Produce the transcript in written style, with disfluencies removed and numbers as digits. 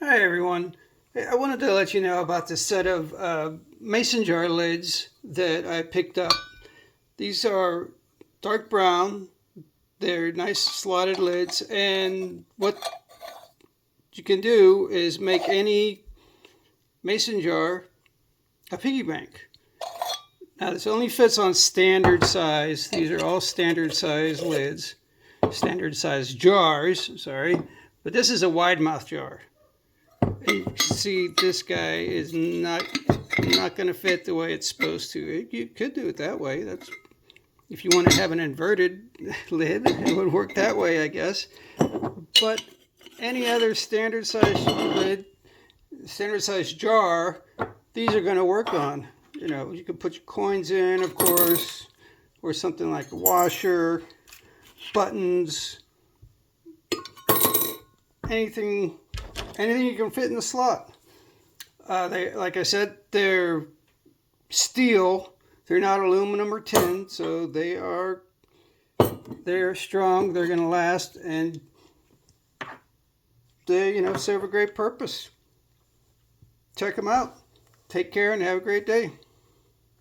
Hi everyone. Hey, I wanted to let you know about this set of mason jar lids that I picked up. These are dark brown. They're nice slotted lids, and what you can do is make any mason jar a piggy bank. Now this only fits on standard size. These are all standard size lids, standard size jars, sorry. But this is a wide mouth jar. And you can see this guy is not going to fit the way it's supposed to. You could do it that way. That's if you want to have an inverted lid, it would work that way, I guess. But any other standard size lid, standard size jar, these are going to work on. You know, you can put your coins in, of course, or something like a washer, buttons, anything you can fit in the slot. They, like I said, they're steel. They're not aluminum or tin, so they're strong. They're going to last, and they serve a great purpose. Check them out. Take care and have a great day.